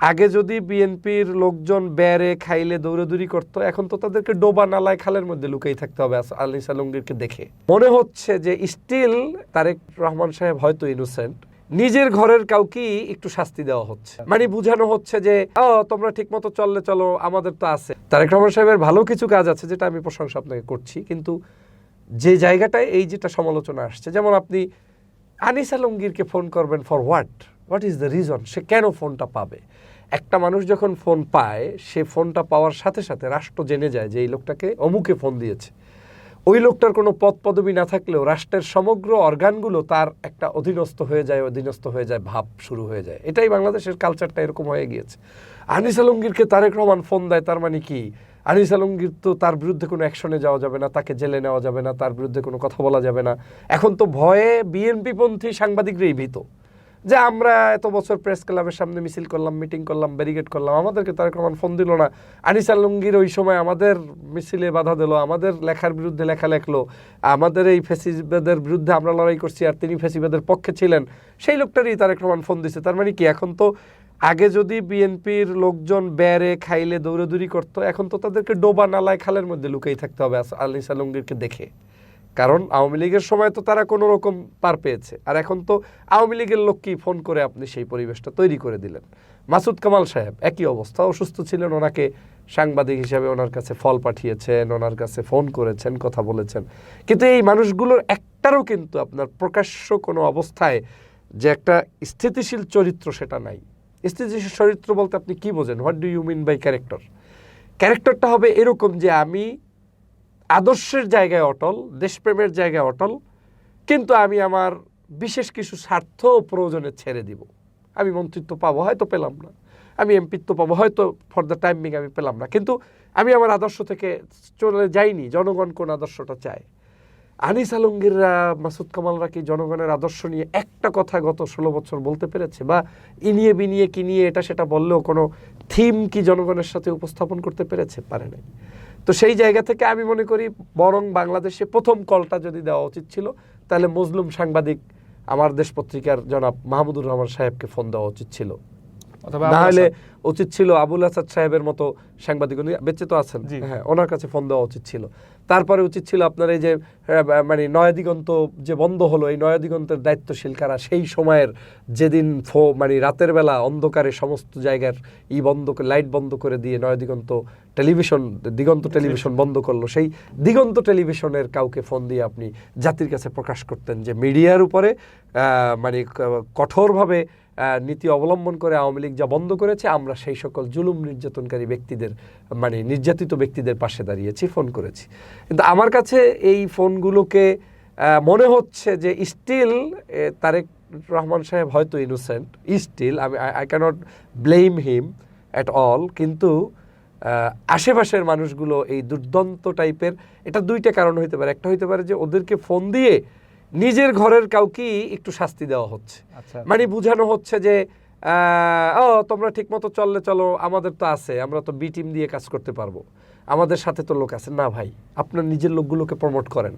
আগে যদি বিএনপির লোকজন বেড়ে খাইলে দৌড়াদৌড়ি করতো, এখন তো তাদেরকে ডোবা নালায় খালের মধ্যে লুকিয়ে থাকতে হবে আনিস আলমগীরকে দেখে। মনে হচ্ছে যে স্টিল তারেক রহমান সাহেব হয়তো ইনোসেন্ট, নিজের ঘরের কাউকে একটু শাস্তি দেওয়া হচ্ছে, মানে বুঝানো হচ্ছে যে তোমরা ঠিক মতো চললে চলো, আমাদের তো আছে। তারেক রহমান সাহেবের ভালো কিছু কাজ আছে যেটা আমি প্রশংসা আপনাকে করছি, কিন্তু যে জায়গাটায় এই যেটা সমালোচনা আসছে, যেমন আপনি আনিস আলমগীরকে ফোন করবেন for what is the reason? সে কেন ফোনটা পাবে? একটা মানুষ যখন ফোন পায়, সে ফোনটা পাওয়ার সাথে সাথে রাষ্ট্র জেনে যায় যে এই লোকটাকে অমুকে ফোন দিয়েছে। ওই লোকটার কোনো পদ পদবি না থাকলেও রাষ্ট্রের সমগ্র অর্গানগুলো তার একটা অধীনস্থ হয়ে যায়, ভাব শুরু হয়ে যায়। এটাই বাংলাদেশের কালচারটা এরকম হয়ে গিয়েছে। আনিস আলমগীরকে তারেক রহমান ফোন দেয়, তার মানে কি? আনিস আলমগীর তো, তার বিরুদ্ধে কোনো অ্যাকশনে যাওয়া যাবে না, তাকে জেলে নেওয়া যাবে না, তার বিরুদ্ধে কোনো কথা বলা যাবে না। এখন তো ভয়ে বিএনপিপন্থী সাংবাদিকরাই ভীত যে আমরা এত বছর প্রেস ক্লাবের সামনে মিছিল করলাম, মিটিং করলাম, ব্যারিকেড করলাম, আমাদেরকে তারেক রহমান ফোন দিল না। আনিস আলমগীর ওই সময় আমাদের মিছিলে বাধা দিল, আমাদের লেখার বিরুদ্ধে লেখা লেখলো, আমাদের এই ফ্যাসিবাদের বিরুদ্ধে আমরা লড়াই করছি আর তিনি ফ্যাসিবাদের পক্ষে ছিলেন, সেই লোকটারই তারেক রহমান ফোন দিচ্ছে। তার মানে কি? এখন তো আগে যদি বিএনপির লোকজন বেড়ে খাইলে দৌড়াদৌড়ি করতো, এখন তো তাদেরকে ডোবা নালায় খালের মধ্যে লুকিয়ে থাকতে হবে আনিস আলমগীরকে দেখে। কারণ আওয়ামী লীগের সময় তো তারা কোনো রকম পার পেয়েছে, আর এখন তো আওয়ামী লীগের লোককেই ফোন করে আপনি সেই পরিবেশটা তৈরি করে দিলেন। মাসুদ কামাল সাহেব একই অবস্থা, অসুস্থ ছিলেন, ওনাকে সাংবাদিক হিসাবে ওনার কাছে ফল পাঠিয়েছেন, ওনার কাছে ফোন করেছেন, কথা বলেছেন, কিন্তু এই মানুষগুলোর একটারও কিন্তু আপনার প্রকাশ্য কোনো অবস্থায় যে একটা স্থিতিশীল চরিত্র, সেটা নাই। স্থিতিশীল চরিত্র বলতে আপনি কি বোঝেন? What do you mean by character? ক্যারেক্টারটা হবে এরকম যে আমি আদর্শের জায়গায় অটল, দেশপ্রেমের জায়গায় অটল, কিন্তু আমি আমার বিশেষ কিছু স্বার্থ ও প্রয়োজনে ছেড়ে দিব। আমি মন্ত্রিত্ব পাবো, হয়তো পেলাম না, আমি এমপিত্ব পাবো, হয়তো ফর দ্য টাইমিং আমি পেলাম না, কিন্তু আমি আমার আদর্শ থেকে চলে যাইনি। জনগণ কোন আদর্শটা চায়? আনিস আলমগীররা, মাসুদ কামালরা কি জনগণের আদর্শ নিয়ে একটা কথা গত 16 বছর বলতে পেরেছে? বা ইনিয়ে বিনিয়ে কি নিয়ে এটা সেটা বললেও কোনো থিম কি জনগণের সাথে উপস্থাপন করতে পেরেছে? পারে নাই। তো সেই জায়গা থেকে আমি মনে করি বরং বাংলাদেশে প্রথম কলটা যদি দেওয়া উচিত ছিল, তাহলে মজলুম সাংবাদিক আমার দেশ পত্রিকার জনাব মাহমুদুর রহমান সাহেবকে ফোন দেওয়া উচিত ছিল, না হলে উচিত ছিল আবুল আসাদ সাহেবের মতো সাংবাদিক, উনি বেঁচে তো আছেন, হ্যাঁ, ওনার কাছে ফোন দেওয়া উচিত ছিল। তারপরে উচিত ছিল আপনার এই যে মানে নয়াদিগন্ত যে বন্ধ হলো, এই নয়াদিগন্তের দায়িত্বশীল কারা? সেই সময়ের যেদিন মানে রাতের বেলা অন্ধকারে সমস্ত জায়গার বন্ধ করে, লাইট বন্ধ করে দিয়ে নয়াদিগন্ত টেলিভিশন, দিগন্ত টেলিভিশন বন্ধ করলো, সেই দিগন্ত টেলিভিশনের কাউকে ফোন দিয়ে আপনি জাতির কাছে প্রকাশ করতেন যে মিডিয়ার উপরে মানে কঠোরভাবে নীতি অবলম্বন করে আওয়ামী লীগ যা বন্ধ করেছে, আমরা সেই সকল জুলুম নির্যাতনকারী ব্যক্তিদের, মানে নির্যাতিত ব্যক্তিদের পাশে দাঁড়িয়েছি, ফোন করেছি। কিন্তু আমার কাছে এই ফোনগুলোকে মনে হচ্ছে যে স্টিল তারেক রহমান সাহেব হয়তো innocent, still I can't blame him at all, কিন্তু আশেপাশের মানুষগুলো এই দুর্দান্ত টাইপের। এটা দুইটা কারণ হইতে পারে। একটা হইতে পারে যে ওদেরকে ফোন দিয়ে নিজের ঘরের কাউকে একটু শাস্তি দেওয়া হচ্ছে, মানে বুঝানো হচ্ছে যে তোমরা ঠিক মতো চললে চলো, আমাদের তো আছে, আমরা তো বি টিম দিয়ে কাজ করতে পারবো, আমাদের সাথে তো লোক আছে। না ভাই, আপনার নিজের লোকগুলোকে প্রমোট করেন।